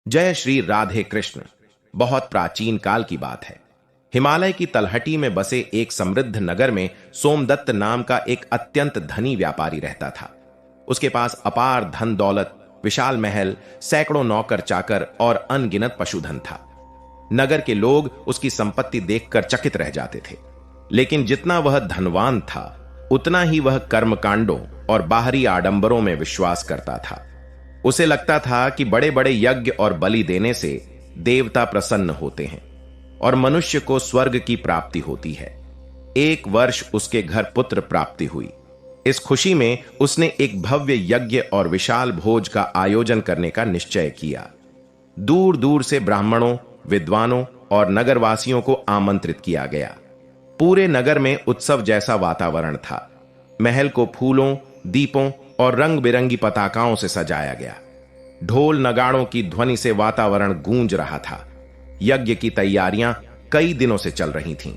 जय श्री राधे कृष्ण। बहुत प्राचीन काल की बात है। हिमालय की तलहटी में बसे एक समृद्ध नगर में सोमदत्त नाम का एक अत्यंत धनी व्यापारी रहता था। उसके पास अपार धन दौलत, विशाल महल, सैकड़ों नौकर चाकर और अनगिनत पशुधन था। नगर के लोग उसकी संपत्ति देखकर चकित रह जाते थे। लेकिन जितना वह धनवान था, उतना ही वह कर्मकांडों और बाहरी आडंबरों में विश्वास करता था। उसे लगता था कि बड़े बड़े यज्ञ और बलि देने से देवता प्रसन्न होते हैं और मनुष्य को स्वर्ग की प्राप्ति होती है। एक वर्ष उसके घर पुत्र प्राप्ति हुई। इस खुशी में उसने एक भव्य यज्ञ और विशाल भोज का आयोजन करने का निश्चय किया। दूर दूर से ब्राह्मणों, विद्वानों और नगरवासियों को आमंत्रित किया गया। पूरे नगर में उत्सव जैसा वातावरण था। महल को फूलों, दीपों और रंग बिरंगी पताकाओं से सजाया गया। ढोल नगाड़ों की ध्वनि से वातावरण गूंज रहा था। यज्ञ की तैयारियां कई दिनों से चल रही थीं।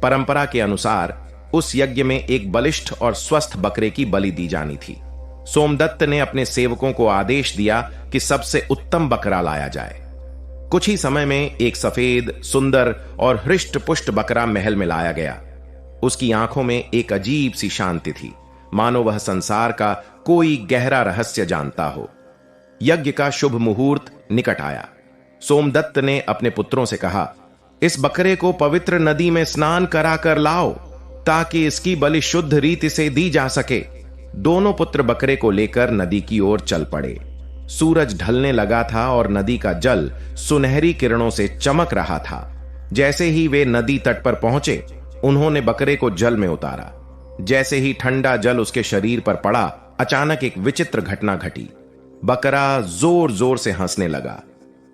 परंपरा के अनुसार उस यज्ञ में एक बलिष्ठ और स्वस्थ बकरे की बलि दी जानी थी। सोमदत्त ने अपने सेवकों को आदेश दिया कि सबसे उत्तम बकरा लाया जाए। कुछ ही समय में एक सफेद, सुंदर और हृष्ट पुष्ट बकरा महल में लाया गया। उसकी आंखों में एक अजीब सी शांति थी, मानो वह संसार का कोई गहरा रहस्य जानता हो। यज्ञ का शुभ मुहूर्त निकट आया। सोमदत्त ने अपने पुत्रों से कहा, इस बकरे को पवित्र नदी में स्नान कराकर लाओ ताकि इसकी बलि शुद्ध रीति से दी जा सके। दोनों पुत्र बकरे को लेकर नदी की ओर चल पड़े। सूरज ढलने लगा था और नदी का जल सुनहरी किरणों से चमक रहा था। जैसे ही वे नदी तट पर पहुंचे, उन्होंने बकरे को जल में उतारा। जैसे ही ठंडा जल उसके शरीर पर पड़ा, अचानक एक विचित्र घटना घटी। बकरा जोर जोर से हंसने लगा।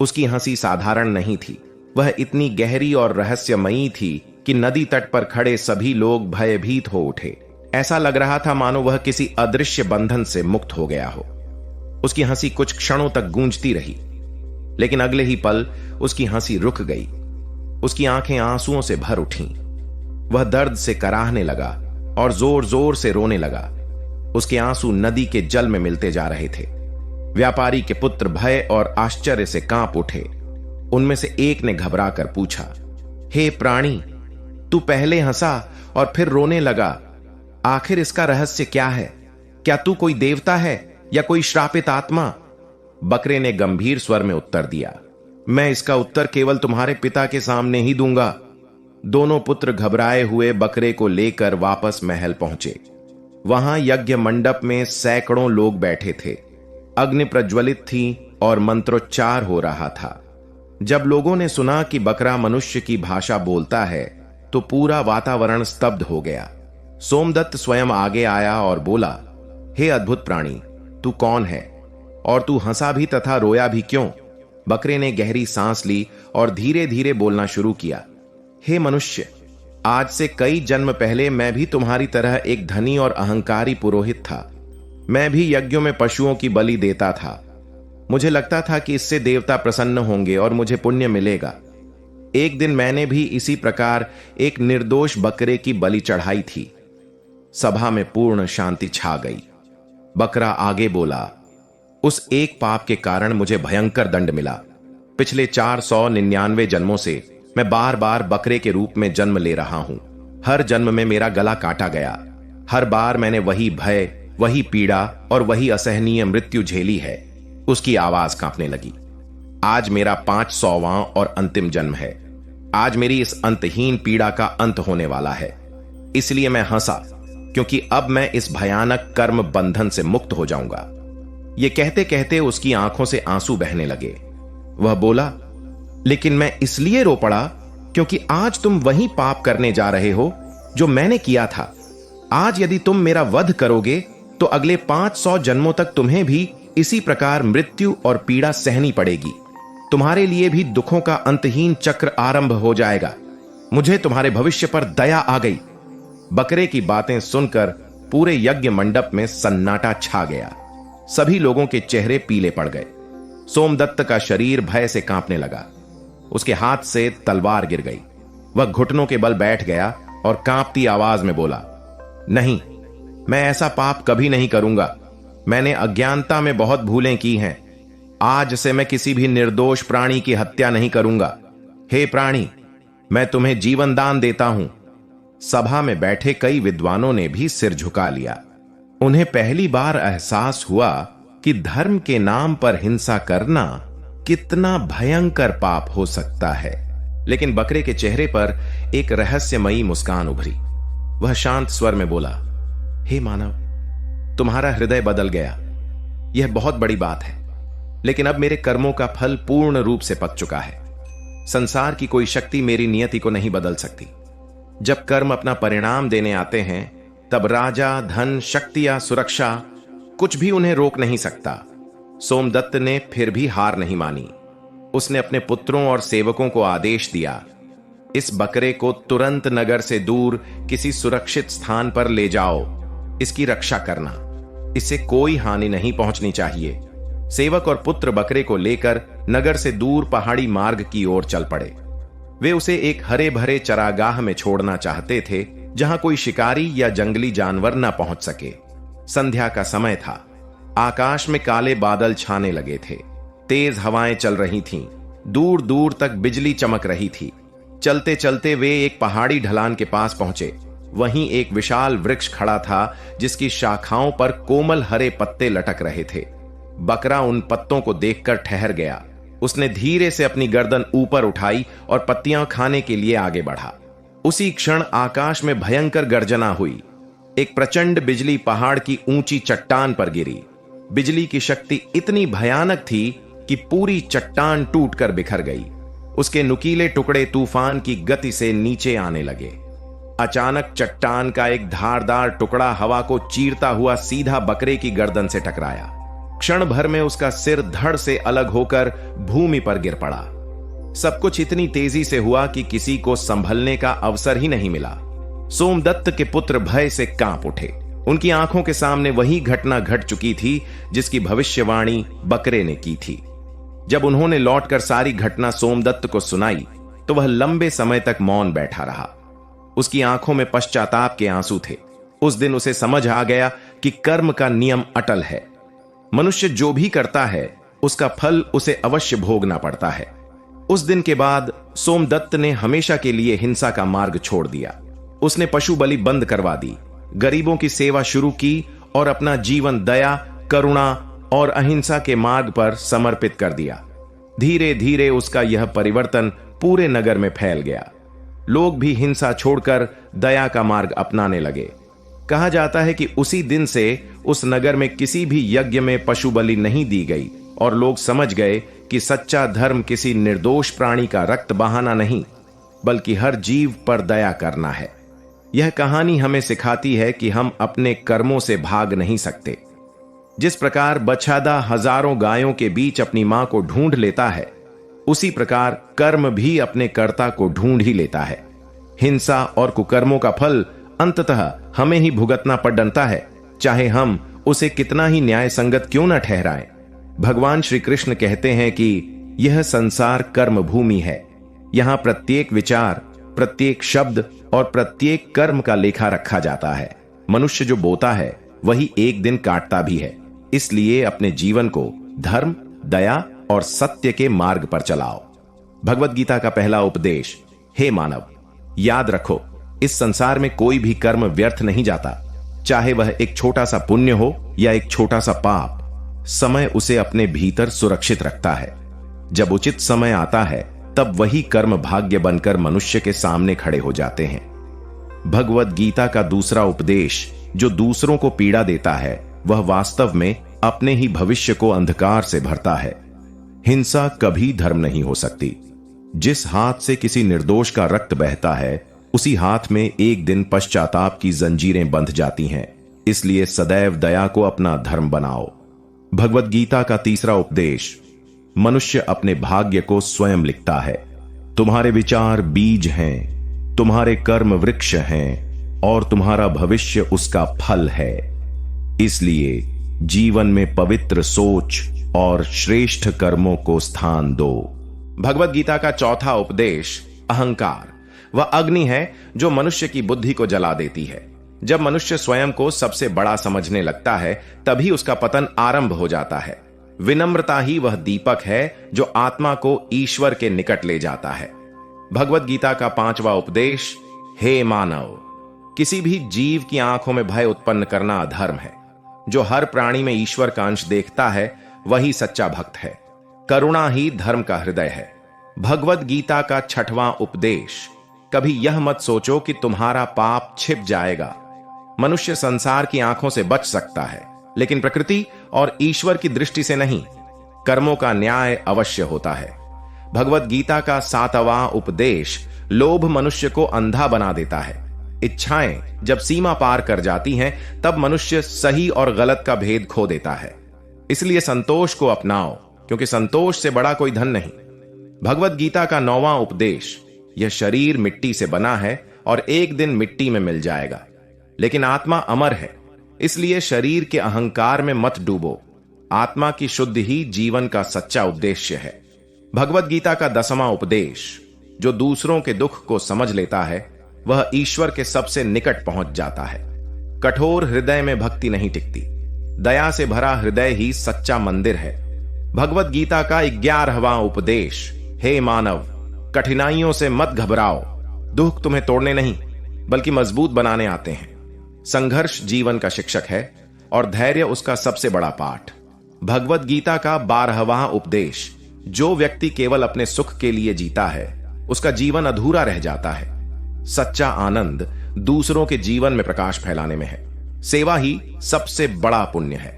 उसकी हंसी साधारण नहीं थी, वह इतनी गहरी और रहस्यमयी थी कि नदी तट पर खड़े सभी लोग भयभीत हो उठे। ऐसा लग रहा था मानो वह किसी अदृश्य बंधन से मुक्त हो गया हो। उसकी हंसी कुछ क्षणों तक गूंजती रही, लेकिन अगले ही पल उसकी हंसी रुक गई। उसकी आंखें आंसुओं से भर उठीं। वह दर्द से कराहने लगा और जोर जोर से रोने लगा। उसके आंसू नदी के जल में मिलते जा रहे थे। व्यापारी के पुत्र भय और आश्चर्य से कांप उठे। उनमें से एक ने घबरा कर पूछा, हे प्राणी, तू पहले हंसा और फिर रोने लगा। आखिर इसका रहस्य क्या है? क्या तू कोई देवता है या कोई श्रापित आत्मा? बकरे ने गंभीर स्वर में उत्तर दिया, मैं इसका उत्तर केवल तुम्हारे पिता के सामने ही दूंगा। दोनों पुत्र घबराए हुए बकरे को लेकर वापस महल पहुंचे। वहां यज्ञ मंडप में सैकड़ों लोग बैठे थे। अग्नि प्रज्वलित थी और मंत्रोच्चार हो रहा था। जब लोगों ने सुना कि बकरा मनुष्य की भाषा बोलता है, तो पूरा वातावरण स्तब्ध हो गया। सोमदत्त स्वयं आगे आया और बोला, हे अद्भुत प्राणी, तू कौन है और तू हंसा भी तथा रोया भी क्यों? बकरे ने गहरी सांस ली और धीरे धीरे बोलना शुरू किया, हे मनुष्य, आज से कई जन्म पहले मैं भी तुम्हारी तरह एक धनी और अहंकारी पुरोहित था। मैं भी यज्ञों में पशुओं की बलि देता था। मुझे लगता था कि इससे देवता प्रसन्न होंगे और मुझे पुण्य मिलेगा। एक दिन मैंने भी इसी प्रकार एक निर्दोष बकरे की बलि चढ़ाई थी। सभा में पूर्ण शांति छा गई। बकरा आगे बोला, उस एक पाप के कारण मुझे भयंकर दंड मिला। पिछले 499 जन्मों से मैं बार बार बकरे के रूप में जन्म ले रहा हूं। हर जन्म में मेरा गला काटा गया। हर बार मैंने वही भय, वही पीड़ा और वही असहनीय मृत्यु झेली है। उसकी आवाज कांपने लगी। आज मेरा 500वां और अंतिम जन्म है। आज मेरी इस अंतहीन पीड़ा का अंत होने वाला है। इसलिए मैं हंसा, क्योंकि अब मैं इस भयानक कर्म बंधन से मुक्त हो जाऊंगा। यह कहते कहते उसकी आंखों से आंसू बहने लगे। वह बोला, लेकिन मैं इसलिए रो पड़ा क्योंकि आज तुम वही पाप करने जा रहे हो जो मैंने किया था। आज यदि तुम मेरा वध करोगे तो अगले 500 जन्मों तक तुम्हें भी इसी प्रकार मृत्यु और पीड़ा सहनी पड़ेगी। तुम्हारे लिए भी दुखों का अंतहीन चक्र आरंभ हो जाएगा। मुझे तुम्हारे भविष्य पर दया आ गई। बकरे की बातें सुनकर पूरे यज्ञ मंडप में सन्नाटा छा गया। सभी लोगों के चेहरे पीले पड़ गए। सोमदत्त का शरीर भय से कांपने लगा। उसके हाथ से तलवार गिर गई। वह घुटनों के बल बैठ गया और कांपती आवाज में बोला, नहीं, मैं ऐसा पाप कभी नहीं करूंगा। मैंने अज्ञानता में बहुत भूलें की हैं। आज से मैं किसी भी निर्दोष प्राणी की हत्या नहीं करूंगा। हे प्राणी, मैं तुम्हें जीवन दान देता हूं। सभा में बैठे कई विद्वानों ने भी सिर झुका लिया। उन्हें पहली बार एहसास हुआ कि धर्म के नाम पर हिंसा करना कितना भयंकर पाप हो सकता है। लेकिन बकरे के चेहरे पर एक रहस्यमयी मुस्कान उभरी। वह शांत स्वर में बोला, हे मानव, तुम्हारा हृदय बदल गया। यह बहुत बड़ी बात है, लेकिन अब मेरे कर्मों का फल पूर्ण रूप से पक चुका है। संसार की कोई शक्ति मेरी नियति को नहीं बदल सकती। जब कर्म अपना परिणाम देने आते हैं, तब राजा, धन, शक्ति या सुरक्षा कुछ भी उन्हें रोक नहीं सकता। सोमदत्त ने फिर भी हार नहीं मानी। उसने अपने पुत्रों और सेवकों को आदेश दिया, इस बकरे को तुरंत नगर से दूर किसी सुरक्षित स्थान पर ले जाओ। इसकी रक्षा करना, इसे कोई हानि नहीं पहुंचनी चाहिए। सेवक और पुत्र बकरे को लेकर नगर से दूर पहाड़ी मार्ग की ओर चल पड़े। वे उसे एक हरे भरे चरागाह में छोड़ना चाहते थे, जहां कोई शिकारी या जंगली जानवर न पहुंच सके। संध्या का समय था। आकाश में काले बादल छाने लगे थे। तेज हवाएं चल रही थीं। दूर दूर तक बिजली चमक रही थी। चलते चलते वे एक पहाड़ी ढलान के पास पहुंचे। वहीं एक विशाल वृक्ष खड़ा था, जिसकी शाखाओं पर कोमल हरे पत्ते लटक रहे थे। बकरा उन पत्तों को देखकर ठहर गया। उसने धीरे से अपनी गर्दन ऊपर उठाई और पत्तियां खाने के लिए आगे बढ़ा। उसी क्षण आकाश में भयंकर गर्जना हुई। एक प्रचंड बिजली पहाड़ की ऊंची चट्टान पर गिरी। बिजली की शक्ति इतनी भयानक थी कि पूरी चट्टान टूटकर बिखर गई। उसके नुकीले टुकड़े तूफान की गति से नीचे आने लगे। अचानक चट्टान का एक धारदार टुकड़ा हवा को चीरता हुआ सीधा बकरे की गर्दन से टकराया। क्षण भर में उसका सिर धड़ से अलग होकर भूमि पर गिर पड़ा। सब कुछ इतनी तेजी से हुआ कि किसी को संभलने का अवसर ही नहीं मिला। सोमदत्त के पुत्र भय से कांप उठे। उनकी आंखों के सामने वही घटना घट चुकी थी जिसकी भविष्यवाणी बकरे ने की थी। जब उन्होंने लौटकर सारी घटना सोमदत्त को सुनाई, तो वह लंबे समय तक मौन बैठा रहा। उसकी आंखों में पश्चाताप के आंसू थे। उस दिन उसे समझ आ गया कि कर्म का नियम अटल है। मनुष्य जो भी करता है, उसका फल उसे अवश्य भोगना पड़ता है। उस दिन के बाद सोमदत्त ने हमेशा के लिए हिंसा का मार्ग छोड़ दिया। उसने पशु बलि बंद करवा दी, गरीबों की सेवा शुरू की और अपना जीवन दया, करुणा और अहिंसा के मार्ग पर समर्पित कर दिया। धीरे धीरे उसका यह परिवर्तन पूरे नगर में फैल गया। लोग भी हिंसा छोड़कर दया का मार्ग अपनाने लगे। कहा जाता है कि उसी दिन से उस नगर में किसी भी यज्ञ में पशु बलि नहीं दी गई और लोग समझ गए कि सच्चा धर्म किसी निर्दोष प्राणी का रक्त बहाना नहीं, बल्कि हर जीव पर दया करना है। यह कहानी हमें सिखाती है कि हम अपने कर्मों से भाग नहीं सकते। जिस प्रकार बछड़ा हजारों गायों के बीच अपनी मां को ढूंढ लेता है, उसी प्रकार कर्म भी अपने कर्ता को ढूंढ ही लेता है। हिंसा और कुकर्मों का फल अंततः हमें ही भुगतना पड़ डरता है, चाहे हम उसे कितना ही न्याय संगत क्यों न ठहराएं। भगवान श्री कृष्ण कहते हैं कि यह संसार कर्म भूमि है। यहां प्रत्येक विचार, प्रत्येक शब्द और प्रत्येक कर्म का लेखा रखा जाता है। मनुष्य जो बोता है, वही एक दिन काटता भी है। इसलिए अपने जीवन को धर्म, दया और सत्य के मार्ग पर चलाओ। भगवत गीता का पहला उपदेश, हे मानव, याद रखो, इस संसार में कोई भी कर्म व्यर्थ नहीं जाता। चाहे वह एक छोटा सा पुण्य हो या एक छोटा सा पाप, समय उसे अपने भीतर सुरक्षित रखता है। जब उचित समय आता है, तब वही कर्म भाग्य बनकर मनुष्य के सामने खड़े हो जाते हैं। भगवत गीता का दूसरा उपदेश जो दूसरों को पीड़ा देता है, वह वास्तव में अपने ही भविष्य को अंधकार से भरता है। हिंसा कभी धर्म नहीं हो सकती। जिस हाथ से किसी निर्दोष का रक्त बहता है, उसी हाथ में एक दिन पश्चाताप की जंजीरें बंध जाती हैं। इसलिए सदैव दया को अपना धर्म बनाओ। भगवत गीता का तीसरा उपदेश, मनुष्य अपने भाग्य को स्वयं लिखता है। तुम्हारे विचार बीज हैं, तुम्हारे कर्म वृक्ष हैं और तुम्हारा भविष्य उसका फल है। इसलिए जीवन में पवित्र सोच और श्रेष्ठ कर्मों को स्थान दो। भगवत गीता का चौथा उपदेश, अहंकार वह अग्नि है जो मनुष्य की बुद्धि को जला देती है। जब मनुष्य स्वयं को सबसे बड़ा समझने लगता है, तभी उसका पतन आरंभ हो जाता है। विनम्रता ही वह दीपक है जो आत्मा को ईश्वर के निकट ले जाता है। भगवत गीता का 5वां उपदेश, हे मानव, किसी भी जीव की आंखों में भय उत्पन्न करना अधर्म है। जो हर प्राणी में ईश्वर का अंश देखता है वही सच्चा भक्त है। करुणा ही धर्म का हृदय है। भगवत गीता का 6वां उपदेश, कभी यह मत सोचो कि तुम्हारा पाप छिप जाएगा। मनुष्य संसार की आंखों से बच सकता है, लेकिन प्रकृति और ईश्वर की दृष्टि से नहीं। कर्मों का न्याय अवश्य होता है। भगवत गीता का 7वां उपदेश, लोभ मनुष्य को अंधा बना देता है। इच्छाएं जब सीमा पार कर जाती हैं, तब मनुष्य सही और गलत का भेद खो देता है। इसलिए संतोष को अपनाओ, क्योंकि संतोष से बड़ा कोई धन नहीं। भगवत गीता का 9वां उपदेश, यह शरीर मिट्टी से बना है और एक दिन मिट्टी में मिल जाएगा, लेकिन आत्मा अमर है। इसलिए शरीर के अहंकार में मत डूबो। आत्मा की शुद्धि ही जीवन का सच्चा उद्देश्य है। भगवत गीता का 10वां उपदेश, जो दूसरों के दुख को समझ लेता है वह ईश्वर के सबसे निकट पहुंच जाता है। कठोर हृदय में भक्ति नहीं टिकती। दया से भरा हृदय ही सच्चा मंदिर है। भगवत गीता का 11वां उपदेश, हे मानव, कठिनाइयों से मत घबराओ। दुख तुम्हें तोड़ने नहीं बल्कि मजबूत बनाने आते हैं। संघर्ष जीवन का शिक्षक है और धैर्य उसका सबसे बड़ा पाठ। भगवत गीता का 12वां उपदेश, जो व्यक्ति केवल अपने सुख के लिए जीता है उसका जीवन अधूरा रह जाता है। सच्चा आनंद दूसरों के जीवन में प्रकाश फैलाने में है। सेवा ही सबसे बड़ा पुण्य है।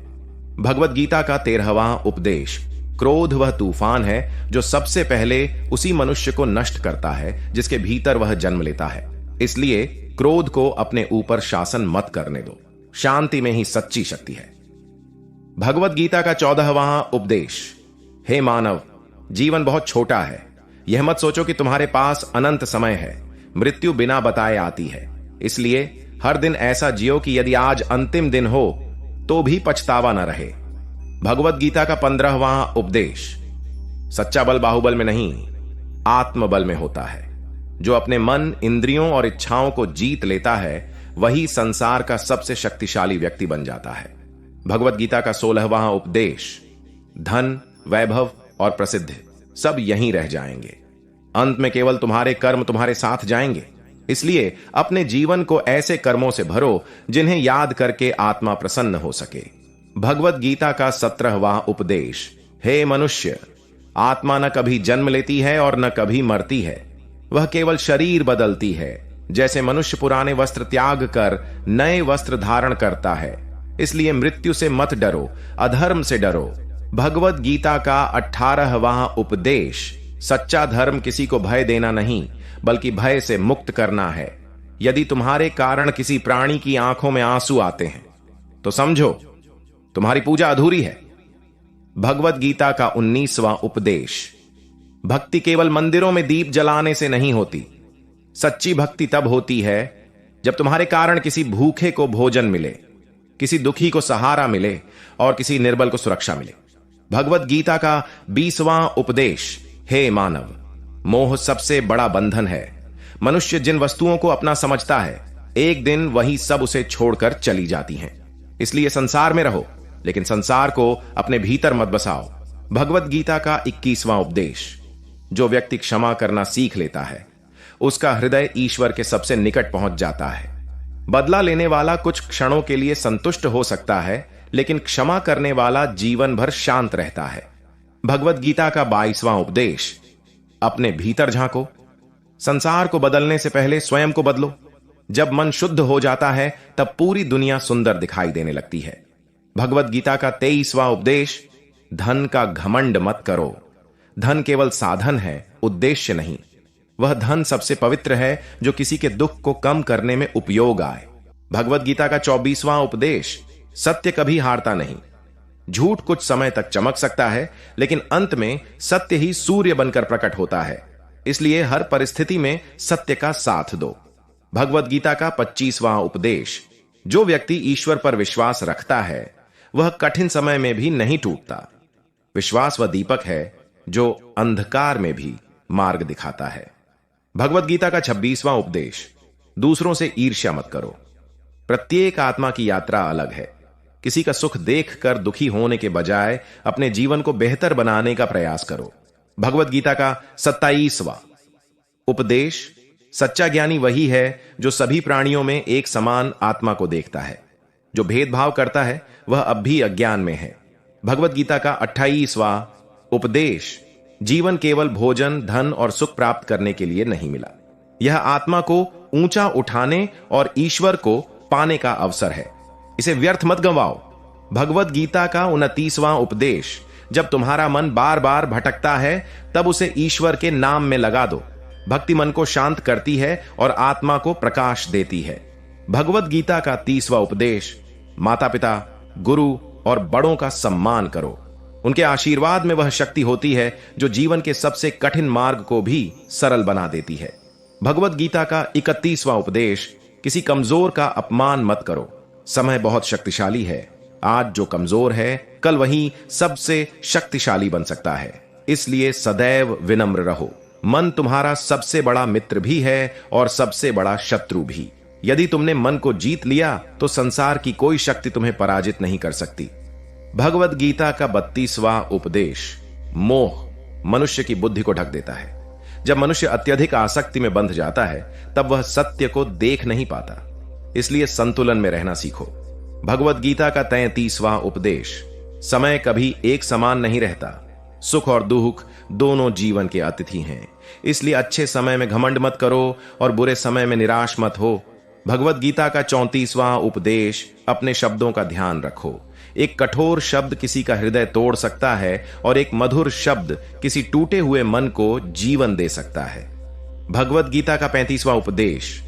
भगवत गीता का 13वां उपदेश, क्रोध वह तूफान है जो सबसे पहले उसी मनुष्य को नष्ट करता है जिसके भीतर वह जन्म लेता है। इसलिए क्रोध को अपने ऊपर शासन मत करने दो। शांति में ही सच्ची शक्ति है। भगवत गीता का 14वां उपदेश, हे मानव, जीवन बहुत छोटा है। यह मत सोचो कि तुम्हारे पास अनंत समय है। मृत्यु बिना बताए आती है। इसलिए हर दिन ऐसा जियो कि यदि आज अंतिम दिन हो तो भी पछतावा न रहे। भगवत गीता का 15वां उपदेश, सच्चा बल बाहुबल में नहीं आत्मबल में होता है। जो अपने मन, इंद्रियों और इच्छाओं को जीत लेता है वही संसार का सबसे शक्तिशाली व्यक्ति बन जाता है। भगवत गीता का 16वां उपदेश, धन, वैभव और प्रसिद्धि सब यहीं रह जाएंगे। अंत में केवल तुम्हारे कर्म तुम्हारे साथ जाएंगे। इसलिए अपने जीवन को ऐसे कर्मों से भरो जिन्हें याद करके आत्मा प्रसन्न हो सके। भगवत गीता का 17वां उपदेश, हे मनुष्य, आत्मा न कभी जन्म लेती है और न कभी मरती है। वह केवल शरीर बदलती है। जैसे मनुष्य पुराने वस्त्र त्याग कर नए वस्त्र धारण करता है, इसलिए मृत्यु से मत डरो, अधर्म से डरो। भगवत गीता का 18वां उपदेश, सच्चा धर्म किसी को भय देना नहीं बल्कि भय से मुक्त करना है। यदि तुम्हारे कारण किसी प्राणी की आंखों में आंसू आते हैं तो समझो तुम्हारी पूजा अधूरी है। भगवत गीता का 19वां उपदेश, भक्ति केवल मंदिरों में दीप जलाने से नहीं होती। सच्ची भक्ति तब होती है जब तुम्हारे कारण किसी भूखे को भोजन मिले, किसी दुखी को सहारा मिले और किसी निर्बल को सुरक्षा मिले। भगवत गीता का 20वां उपदेश, हे मानव, मोह सबसे बड़ा बंधन है। मनुष्य जिन वस्तुओं को अपना समझता है एक दिन वही सब उसे छोड़कर चली जाती हैं। इसलिए संसार में रहो लेकिन संसार को अपने भीतर मत बसाओ। भगवत गीता का 21वां उपदेश, जो व्यक्ति क्षमा करना सीख लेता है उसका हृदय ईश्वर के सबसे निकट पहुंच जाता है। बदला लेने वाला कुछ क्षणों के लिए संतुष्ट हो सकता है, लेकिन क्षमा करने वाला जीवन भर शांत रहता है। भगवत गीता का 22वां उपदेश, अपने भीतर झांको। संसार को बदलने से पहले स्वयं को बदलो। जब मन शुद्ध हो जाता है तब पूरी दुनिया सुंदर दिखाई देने लगती है। भगवत गीता का 23वां उपदेश, धन का घमंड मत करो। धन केवल साधन है, उद्देश्य नहीं। वह धन सबसे पवित्र है जो किसी के दुख को कम करने में उपयोग आए। भगवत गीता का 24वां उपदेश, सत्य कभी हारता नहीं। झूठ कुछ समय तक चमक सकता है, लेकिन अंत में सत्य ही सूर्य बनकर प्रकट होता है। इसलिए हर परिस्थिति में सत्य का साथ दो। भगवत गीता का 25वां उपदेश, जो व्यक्ति ईश्वर पर विश्वास रखता है वह कठिन समय में भी नहीं टूटता। विश्वास वह दीपक है जो अंधकार में भी मार्ग दिखाता है। भगवत गीता का 26वां उपदेश, दूसरों से ईर्ष्या मत करो। प्रत्येक आत्मा की यात्रा अलग है। किसी का सुख देखकर दुखी होने के बजाय अपने जीवन को बेहतर बनाने का प्रयास करो। भगवत गीता का 27वां उपदेश। सच्चा ज्ञानी वही है जो सभी प्राणियों में एक समान आत्मा को देखता है। जो भेदभाव करता है वह अब भी अज्ञान में है। भगवत गीता का 28वां उपदेश। जीवन केवल भोजन, धन और सुख प्राप्त करने के लिए नहीं मिला। यह आत्मा को ऊंचा उठाने और ईश्वर को पाने का अवसर है। इसे व्यर्थ मत गंवाओ। भगवत गीता का 29वां उपदेश। जब तुम्हारा मन बार बार भटकता है तब उसे ईश्वर के नाम में लगा दो। भक्ति मन को शांत करती है और आत्मा को प्रकाश देती है। भगवत गीता का 30वां उपदेश। माता पिता, गुरु और बड़ों का सम्मान करो। उनके आशीर्वाद में वह शक्ति होती है जो जीवन के सबसे कठिन मार्ग को भी सरल बना देती है। भगवत गीता का 31वां उपदेश। किसी कमजोर का अपमान मत करो। समय बहुत शक्तिशाली है। आज जो कमजोर है कल वही सबसे शक्तिशाली बन सकता है। इसलिए सदैव विनम्र रहो। मन तुम्हारा सबसे बड़ा मित्र भी है और सबसे बड़ा शत्रु भी। यदि तुमने मन को जीत लिया तो संसार की कोई शक्ति तुम्हें पराजित नहीं कर सकती। भगवत गीता का 32वां उपदेश। मोह मनुष्य की बुद्धि को ढक देता है। जब मनुष्य अत्यधिक आसक्ति में बंध जाता है तब वह सत्य को देख नहीं पाता। इसलिए संतुलन में रहना सीखो। भगवत गीता का 33वां उपदेश। समय कभी एक समान नहीं रहता। सुख और दुख दोनों जीवन के अतिथि हैं। इसलिए अच्छे समय में घमंड मत करो और बुरे समय में निराश मत हो। भगवत गीता का 34वां उपदेश। अपने शब्दों का ध्यान रखो। एक कठोर शब्द किसी का हृदय तोड़ सकता है और एक मधुर शब्द किसी टूटे हुए मन को जीवन दे सकता है। भगवत गीता का 35वां उपदेश।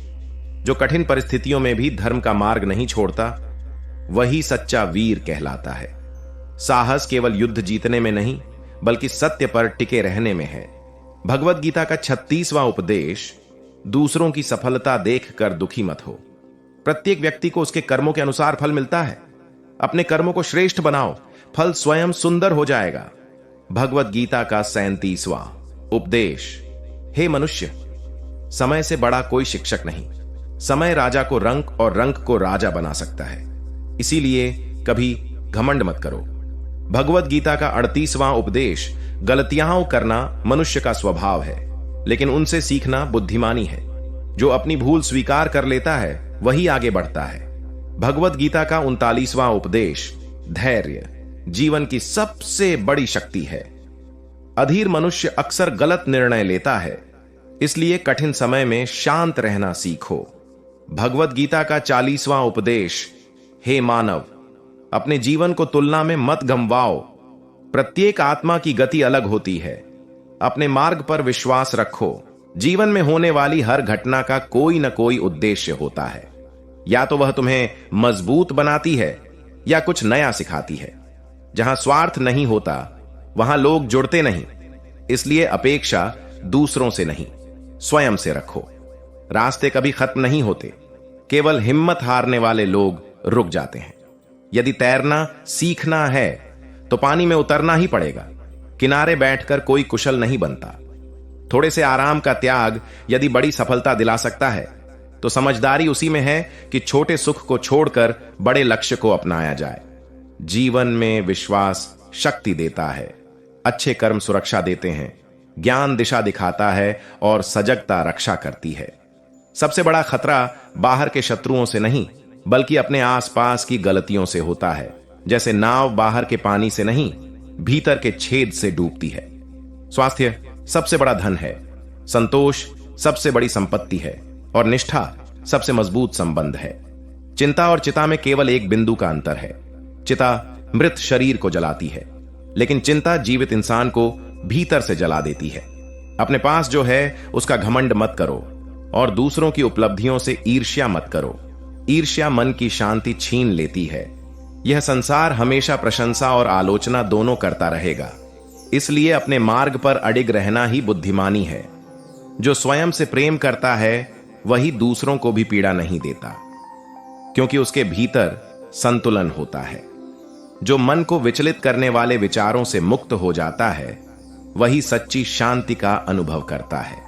जो कठिन परिस्थितियों में भी धर्म का मार्ग नहीं छोड़ता वही सच्चा वीर कहलाता है। साहस केवल युद्ध जीतने में नहीं बल्कि सत्य पर टिके रहने में है। भगवत गीता का 36वां उपदेश। दूसरों की सफलता देखकर दुखी मत हो। प्रत्येक व्यक्ति को उसके कर्मों के अनुसार फल मिलता है। अपने कर्मों को श्रेष्ठ बनाओ, फल स्वयं सुंदर हो जाएगा। भगवत गीता का 37वां उपदेश। हे मनुष्य, समय से बड़ा कोई शिक्षक नहीं। समय राजा को रंक और रंक को राजा बना सकता है। इसीलिए कभी घमंड मत करो। भगवत गीता का 38वां उपदेश। गलतियां करना मनुष्य का स्वभाव है लेकिन उनसे सीखना बुद्धिमानी है। जो अपनी भूल स्वीकार कर लेता है वही आगे बढ़ता है। भगवत गीता का 39वां उपदेश। धैर्य जीवन की सबसे बड़ी शक्ति है। अधीर मनुष्य अक्सर गलत निर्णय लेता है, इसलिए कठिन समय में शांत रहना सीखो। भगवत गीता का 40वां उपदेश। हे मानव, अपने जीवन को तुलना में मत गंवाओ। प्रत्येक आत्मा की गति अलग होती है। अपने मार्ग पर विश्वास रखो। जीवन में होने वाली हर घटना का कोई न कोई उद्देश्य होता है। या तो वह तुम्हें मजबूत बनाती है या कुछ नया सिखाती है। जहां स्वार्थ नहीं होता वहां लोग जुड़ते नहीं। इसलिए अपेक्षा दूसरों से नहीं, स्वयं से रखो। रास्ते कभी खत्म नहीं होते, केवल हिम्मत हारने वाले लोग रुक जाते हैं। यदि तैरना सीखना है तो पानी में उतरना ही पड़ेगा। किनारे बैठकर कोई कुशल नहीं बनता। थोड़े से आराम का त्याग यदि बड़ी सफलता दिला सकता है तो समझदारी उसी में है कि छोटे सुख को छोड़कर बड़े लक्ष्य को अपनाया जाए। जीवन में विश्वास शक्ति देता है, अच्छे कर्म सुरक्षा देते हैं, ज्ञान दिशा दिखाता है और सजगता रक्षा करती है। सबसे बड़ा खतरा बाहर के शत्रुओं से नहीं बल्कि अपने आसपास की गलतियों से होता है। जैसे नाव बाहर के पानी से नहीं भीतर के छेद से डूबती है। स्वास्थ्य सबसे बड़ा धन है, संतोष सबसे बड़ी संपत्ति है और निष्ठा सबसे मजबूत संबंध है। चिंता और चिता में केवल एक बिंदु का अंतर है। चिता मृत शरीर को जलाती है लेकिन चिंता जीवित इंसान को भीतर से जला देती है। अपने पास जो है उसका घमंड मत करो और दूसरों की उपलब्धियों से ईर्ष्या मत करो। ईर्ष्या मन की शांति छीन लेती है। यह संसार हमेशा प्रशंसा और आलोचना दोनों करता रहेगा। इसलिए अपने मार्ग पर अडिग रहना ही बुद्धिमानी है। जो स्वयं से प्रेम करता है वही दूसरों को भी पीड़ा नहीं देता, क्योंकि उसके भीतर संतुलन होता है। जो मन को विचलित करने वाले विचारों से मुक्त हो जाता है वही सच्ची शांति का अनुभव करता है।